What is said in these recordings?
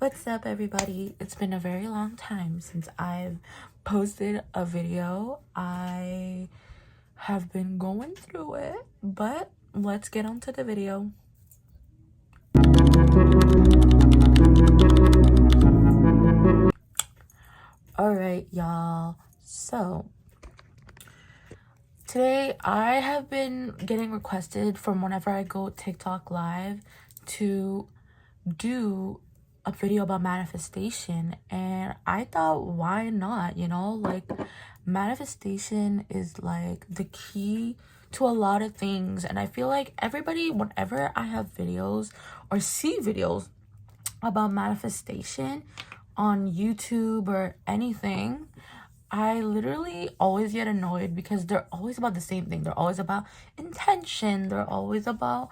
What's up, everybody? It's been a very long time since I've posted a video. I have been going through it, but let's get on to the video. Alright, y'all. So, today I have been getting requested from whenever I go TikTok live to do a video about manifestation, and I thought, why not? Like, manifestation is like the key to a lot of things, and I feel like everybody, whenever I have videos or see videos about manifestation on YouTube or anything, I literally always get annoyed because they're always about the same thing. They're always about intention. They're always about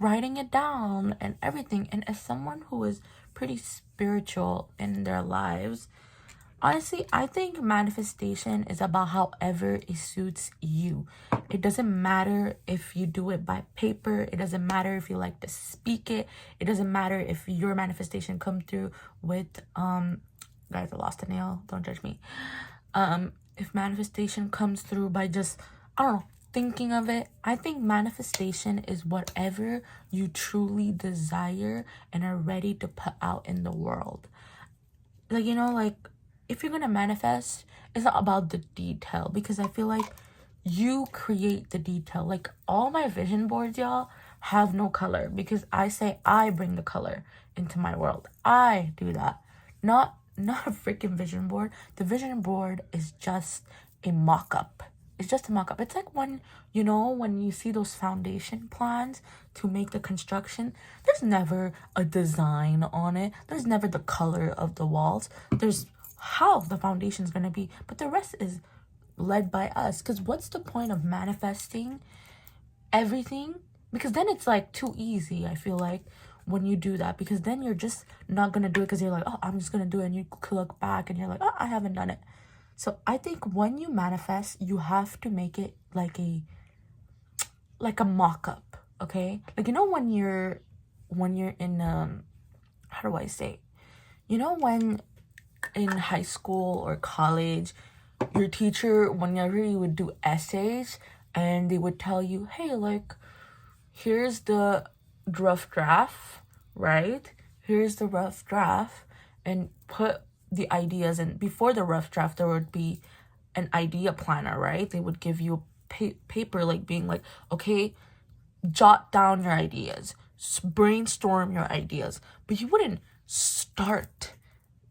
writing it down and everything. And as someone who is pretty spiritual in their lives, honestly, I think manifestation is about however it suits you. It doesn't matter if you do it by paper. It doesn't matter if you like to speak it. It doesn't matter if your manifestation come through with guys, I lost a nail. Don't judge me. If manifestation comes through by just, I don't know, thinking of it. I think manifestation is whatever you truly desire and are ready to put out in the world. Like, if you're gonna manifest, it's not about the detail, because I feel like you create the detail. Like, all my vision boards, y'all, have no color because I say I bring the color into my world. I do that. Not a freaking vision board. The vision board is just a mock-up. It's just a mock-up. It's like when you see those foundation plans to make the construction, there's never a design on it. There's never the color of the walls. There's how the foundation is going to be, but the rest is led by us. Because what's the point of manifesting everything? Because then it's like too easy, I feel like, when you do that, because then you're just not gonna do it because you're like, oh, I'm just gonna do it, and you could look back and you're like, oh, I haven't done it. So I think when you manifest, you have to make it like a mock-up, okay? Like, when you're in how do I say, when in high school or college, your teacher, whenever you would do essays, and they would tell you, hey, like, here's the rough draft, right? Here's the rough draft, and put the ideas in. Before the rough draft, there would be an idea planner, right? They would give you paper, like being like, okay, jot down your ideas, brainstorm your ideas. But you wouldn't start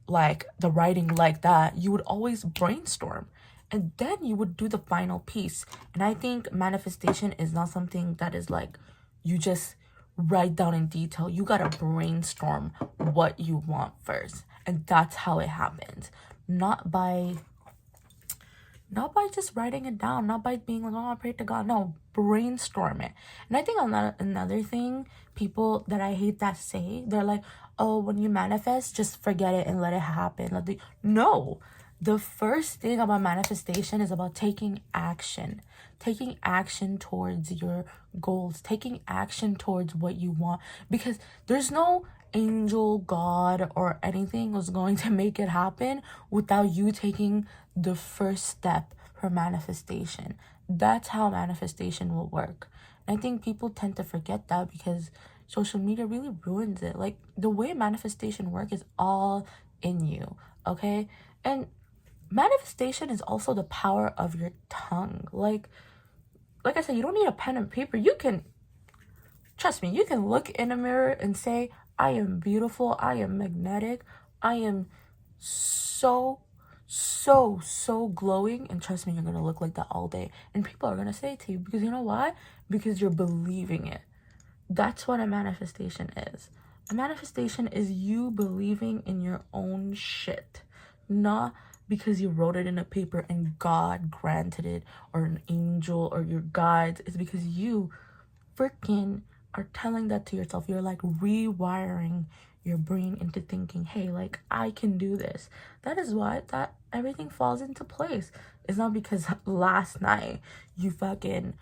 like the writing like that. You would always brainstorm, and then you would do the final piece. And I think manifestation is not something that is like you just write down in detail. You gotta brainstorm what you want first, and that's how it happens. Not by just writing it down, not by being like, oh, I pray to God. No, brainstorm it. And I think another thing, people that I hate that say, they're like, oh, when you manifest, just forget it and let it happen. No, the first thing about manifestation is about taking action towards your goals, taking action towards what you want, because there's no angel, God, or anything was going to make it happen without you taking the first step for manifestation. That's how manifestation will work. And I think people tend to forget that because social media really ruins it. Like, the way manifestation works is all in you, okay? And manifestation is also the power of your tongue. Like I said, you don't need a pen and paper. You can, trust me, you can look in a mirror and say, I am beautiful, I am magnetic, I am so glowing, and trust me, you're gonna look like that all day. And people are gonna say it to you, because you know why? Because you're believing it. That's what a manifestation is. A manifestation is you believing in your own shit, not because you wrote it in a paper and God granted it, or an angel or your guides. It's because you freaking are telling that to yourself. You're like rewiring your brain into thinking, hey, like, I can do this. That is why that everything falls into place. It's not because last night you fucking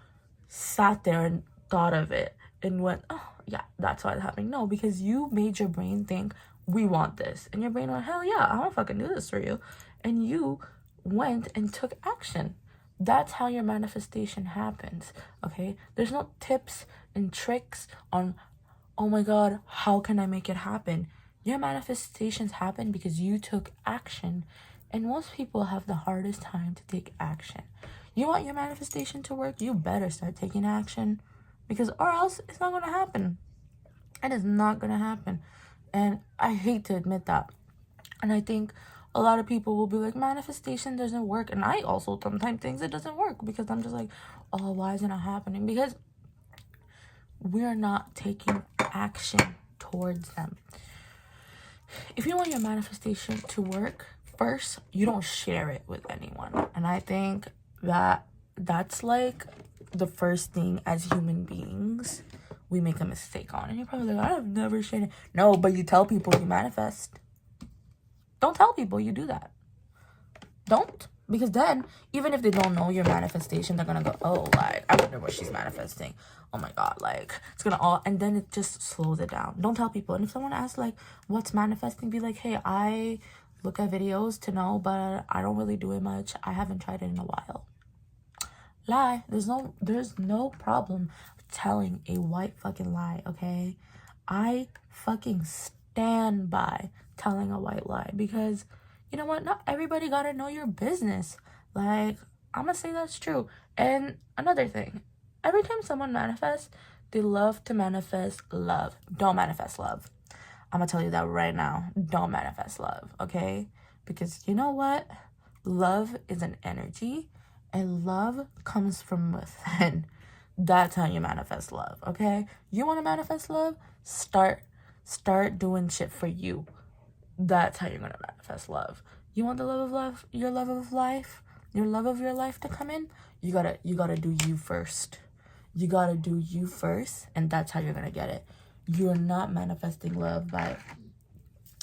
sat there and thought of it and went, oh yeah, that's why it's happening. No, because you made your brain think, we want this. And your brain went, hell yeah, I'm gonna fucking do this for you. And you went and took action. That's how your manifestation happens, okay? There's no tips and tricks on, oh my God, how can I make it happen? Your manifestations happen because you took action. And most people have the hardest time to take action. You want your manifestation to work? You better start taking action, because or else it's not gonna happen. It is not gonna happen. And I hate to admit that. And I think a lot of people will be like, manifestation doesn't work. And I also sometimes think it doesn't work, because I'm just like, oh, why is it not happening? Because we're not taking action towards them. If you want your manifestation to work, first, you don't share it with anyone. And I think that that's like the first thing as human beings we make a mistake on. And you're probably like, I've never shared it. No, but you tell people you manifest. Don't tell people you do that. Don't. Because then, even if they don't know your manifestation, they're gonna go, oh, like, I wonder what she's manifesting. Oh my God, like, it's gonna all, and then it just slows it down. Don't tell people. And if someone asks, like, what's manifesting, be like, hey, I look at videos to know, but I don't really do it much. I haven't tried it in a while. Lie. There's no problem telling a white fucking lie, okay? I fucking stand by telling a white lie, because you know what? Not everybody gotta know your business. Like, I'm gonna say that's true. And another thing, every time someone manifests, they love to manifest love. Don't manifest love. I'm gonna tell you that right now. Don't manifest love, okay? Because you know what? Love is an energy, and love comes from within. That's how you manifest love, okay? You want to manifest love? Start doing shit for you. That's how you're going to manifest love. You want the love of love, your love of life, your love of your life to come in? You got to do you first. You got to do you first, and that's how you're going to get it. You're not manifesting love by,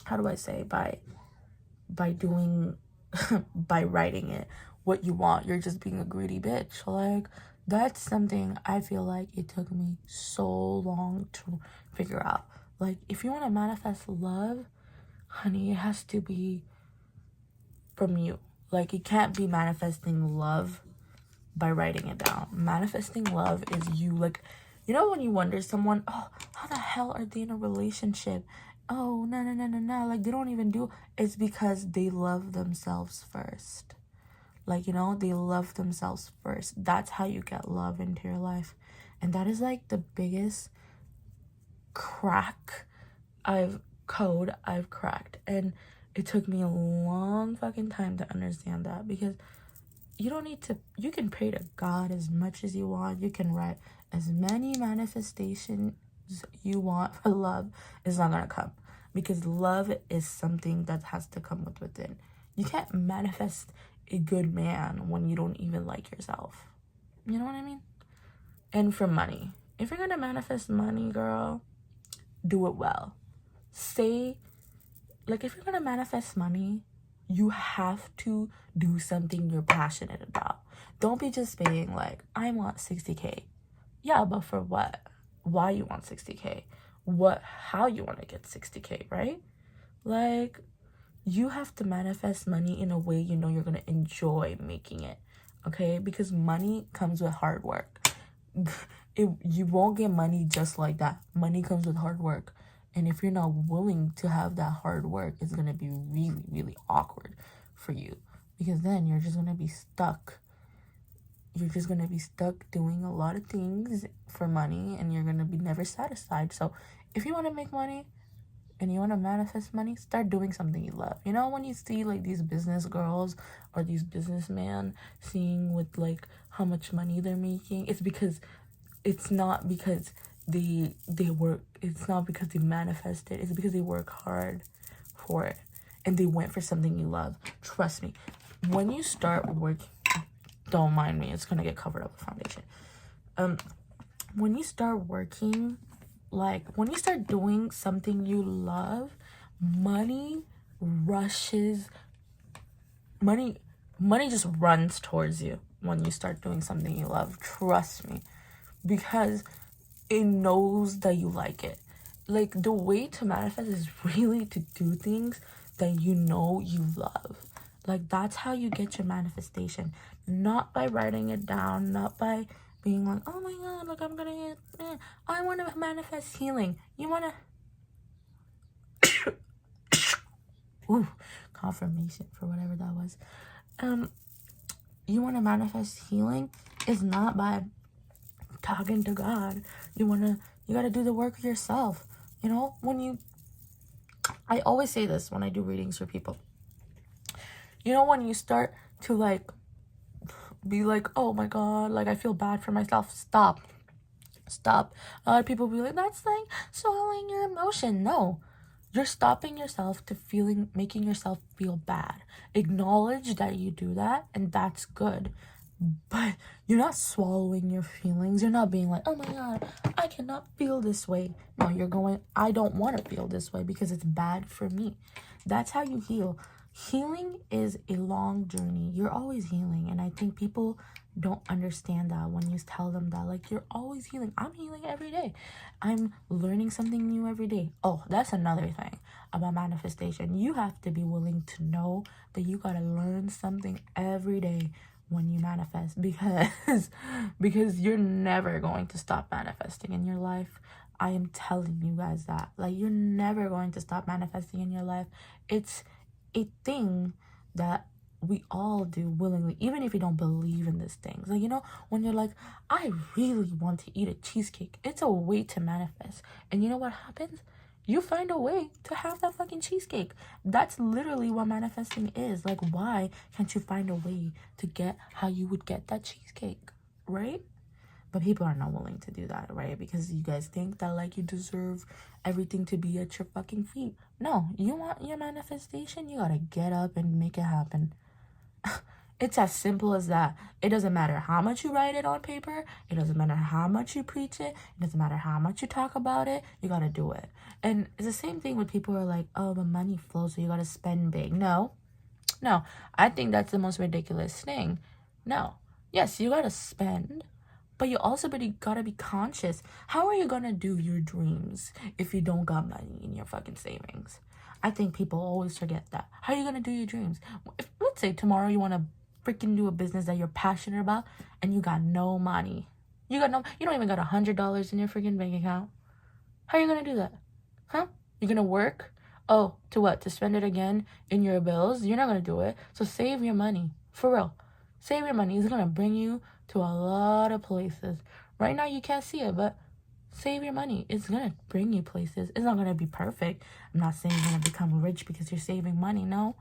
how do I say, by doing, by writing it what you want. You're just being a greedy bitch. Like, that's something I feel like it took me so long to figure out. Like, if you want to manifest love, honey, it has to be from you. Like, you can't be manifesting love by writing it down. Manifesting love is you. Like, you know when you wonder someone, oh, how the hell are they in a relationship? Oh, no. Like, they don't even do. It's because they love themselves first. Like, you know, they love themselves first. That's how you get love into your life. And that is like the biggest code I've cracked. And it took me a long fucking time to understand that, because you don't need to, you can pray to God as much as you want. You can write as many manifestations you want for love. It's not gonna come, because love is something that has to come within. You can't manifest a good man when you don't even like yourself. You know what I mean? And for money, if you're gonna manifest money, girl, do it well. Say, like, if you're gonna manifest money, you have to do something you're passionate about. Don't be just saying, like, I want 60K. Yeah, but for what? Why you want 60K? How you want to get 60K, right? Like, you have to manifest money in a way you know you're going to enjoy making it, okay? Because money comes with hard work. You won't get money just like that. Money comes with hard work. And if you're not willing to have that hard work, it's going to be really, really awkward for you. Because then you're just going to be stuck. You're just going to be stuck doing a lot of things for money, and you're going to be never satisfied. So if you want to make money, and you want to manifest money, start doing something you love. You know, when you see like these business girls or these businessmen seeing with like how much money they're making, it's not because they work, it's not because they manifest it, it's because they work hard for it and they went for something you love. Trust me, when you start working, don't mind me, it's gonna get covered up with foundation. When you start working, like, when you start doing something you love, money just runs towards you when you start doing something you love. Trust me. Because it knows that you like it. like, the way to manifest is really to do things that you know you love. Like, that's how you get your manifestation. Not by writing it down, not by being like, oh my god, like, I'm gonna I want to manifest healing. You want to ooh, confirmation for whatever that was. You want to manifest healing is not by talking to God. You got to do the work yourself. You know, I always say this when I do readings for people. You know, when you start to like be like, oh my god, like, I feel bad for myself. Stop. A lot of people be like, that's like swallowing your emotion. No, you're stopping yourself to making yourself feel bad. Acknowledge that you do that, and that's good. But you're not swallowing your feelings. You're not being like, oh my god, I cannot feel this way. No, you're going, I don't want to feel this way because it's bad for me. That's how you heal. Healing is a long journey. You're always healing. And I think people don't understand that when you tell them that. Like, you're always healing. I'm healing every day. I'm learning something new every day. Oh, that's another thing about manifestation. You have to be willing to know that you got to learn something every day when you manifest, because you're never going to stop manifesting in your life. I am telling you guys that. Like, you're never going to stop manifesting in your life. It's a thing that we all do willingly, even if you don't believe in these things. Like, you know, when you're like, I really want to eat a cheesecake, it's a way to manifest. And you know what happens? You find a way to have that fucking cheesecake. That's literally what manifesting is. Like, why can't you find a way to get how you would get that cheesecake, right? But people are not willing to do that, right? Because you guys think that, like, you deserve everything to be at your fucking feet. No, you want your manifestation, you gotta get up and make it happen. It's as simple as that. It doesn't matter how much you write it on paper. It doesn't matter how much you preach it. It doesn't matter how much you talk about it. You gotta do it. And it's the same thing with people who are like, oh, the money flows, so you gotta spend big. No. I think that's the most ridiculous thing. No. Yes, you gotta spend, but you also gotta be conscious. How are you gonna do your dreams if you don't got money in your fucking savings? I think people always forget that. How are you gonna do your dreams? If, let's say tomorrow you wanna freaking do a business that you're passionate about and you got no money. You don't even got $100 in your freaking bank account. How are you gonna do that? Huh? You're gonna work? Oh, to what? To spend it again in your bills? You're not gonna do it. So save your money. For real. Save your money. It's gonna bring you to a lot of places. Right now you can't see it, but save your money. It's gonna bring you places. It's not gonna be perfect. I'm not saying you're gonna become rich because you're saving money, no.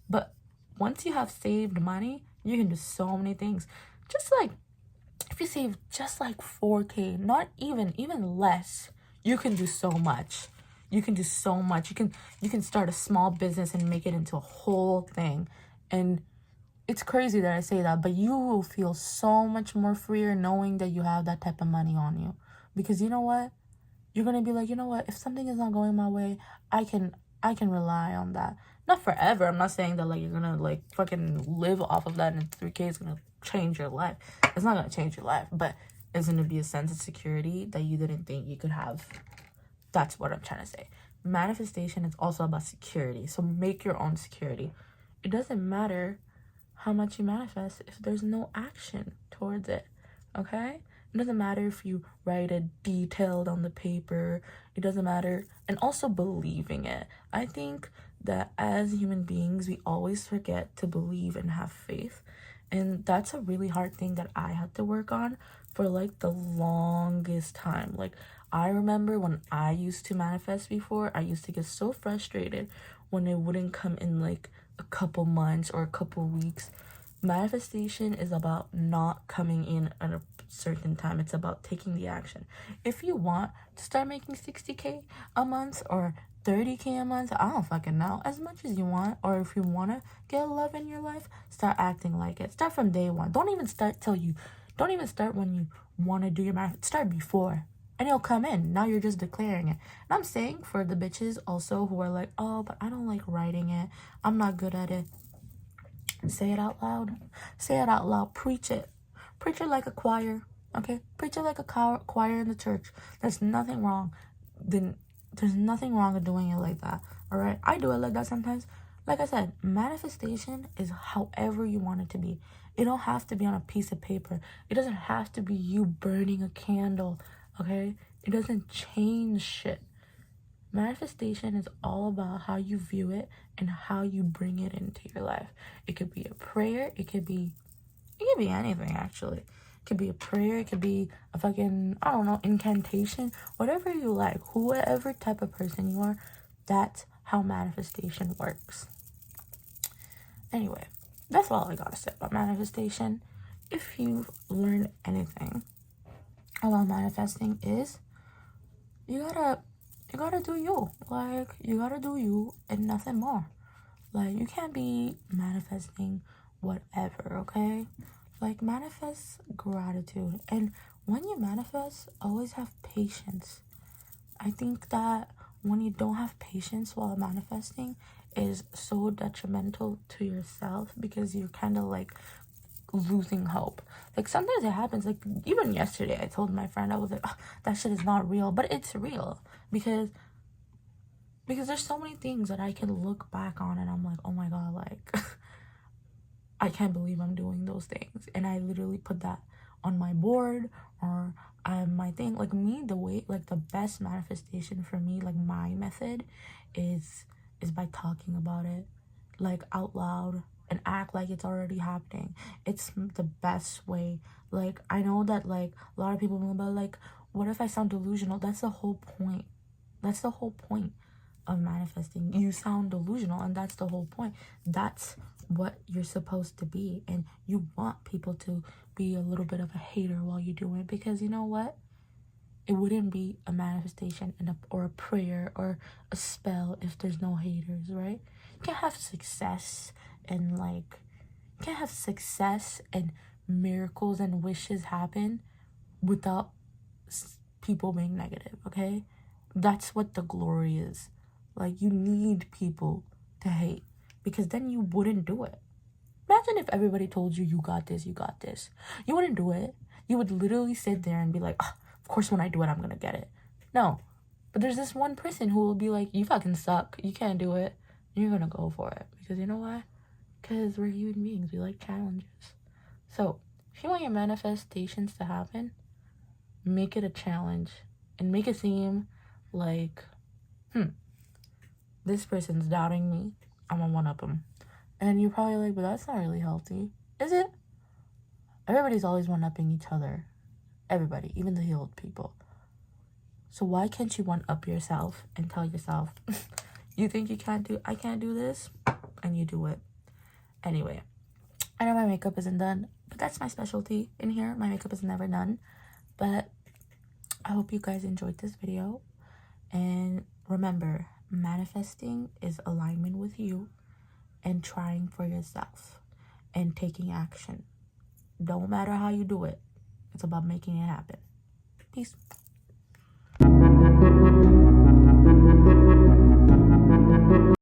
But once you have saved money, you can do so many things. Just like, if you save just like 4K, not even less, you can do so much. You can do so much. You can start a small business and make it into a whole thing. And it's crazy that I say that, but you will feel so much more freer knowing that you have that type of money on you. Because you know what? You're going to be like, you know what? If something is not going my way, I can rely on that. Not forever. I'm not saying that, like, you're going to, like, fucking live off of that and 3K is going to change your life. It's not going to change your life, but it's going to be a sense of security that you didn't think you could have. That's what I'm trying to say. Manifestation is also about security. So make your own security. It doesn't matter how much you manifest if there's no action towards it, okay? It doesn't matter if you write it detailed on the paper. It doesn't matter. And also believing it. I think that as human beings, we always forget to believe and have faith. And that's a really hard thing that I had to work on for, like, the longest time. Like, I remember when I used to manifest before, I used to get so frustrated when it wouldn't come in, like, a couple months or a couple weeks. Manifestation is about not coming in at a certain time. It's about taking the action. If you want to start making 60K a month or 30K a month, I don't fucking know, as much as you want. Or if you want to get love in your life, start acting like it. Start from day one. Don't even start when you want to do your math. Start before, and it'll come in. Now you're just declaring it. And I'm saying for the bitches also who are like, oh, but I don't like writing it, I'm not good at it. Say it out loud. Say it out loud. Preach it. Preach it like a choir. Okay? Preach it like a choir in the church. There's nothing wrong. Then There's nothing wrong with doing it like that. All right, I do it like that sometimes. Like I said, manifestation is however you want it to be. It don't have to be on a piece of paper. It doesn't have to be you burning a candle. Okay, it doesn't change shit. Manifestation is all about how you view it and how you bring it into your life. It could be a prayer. It could be anything, actually. It could be a prayer. It could be a fucking, I don't know, incantation. Whatever you like. Whoever type of person you are, that's how manifestation works. Anyway, that's all I gotta say about manifestation. If you've learned anything about manifesting, is you gotta do you. Like, you gotta do you and nothing more. Like, you can't be manifesting whatever, okay? Like, manifest gratitude. And when you manifest, always have patience. I think that when you don't have patience while manifesting is so detrimental to yourself, because you're kind of like losing hope. Like, sometimes it happens. Like, even yesterday I told my friend, I was like, oh, that shit is not real, but it's real, because there's so many things that I can look back on and I'm like, oh my god, like I can't believe I'm doing those things. And I literally put that on my board or my thing. Like, me, the way, like, the best manifestation for me, like, my method is by talking about it, like, out loud, and act like it's already happening. It's the best way. Like, I know that, like, a lot of people know about, like, what if I sound delusional? That's the whole point. That's the whole point of manifesting. You sound delusional, and that's the whole point. That's what you're supposed to be, and you want people to be a little bit of a hater while you do it, because you know what, it wouldn't be a manifestation or a prayer or a spell if there's no haters, right? You can't have success and miracles and wishes happen without people being negative, okay? That's what the glory is. Like, you need people to hate, because then you wouldn't do it. Imagine if everybody told you, you got this, you got this. You wouldn't do it. You would literally sit there and be like, oh, of course when I do it, I'm gonna get it. No. But there's this one person who will be like, you fucking suck. You can't do it. You're gonna go for it. Because you know why? Because we're human beings. We like challenges. So, if you want your manifestations to happen, make it a challenge. And make it seem like, this person's doubting me. I'm gonna one-up him. And you're probably like, but that's not really healthy. Is it? Everybody's always one-upping each other. Everybody, even the healed people. So why can't you one-up yourself and tell yourself, you think I can't do this? And you do it. Anyway, I know my makeup isn't done, but that's my specialty in here. My makeup is never done. But I hope you guys enjoyed this video. And remember, manifesting is alignment with you and trying for yourself and taking action. Don't matter how you do it. It's about making it happen. Peace.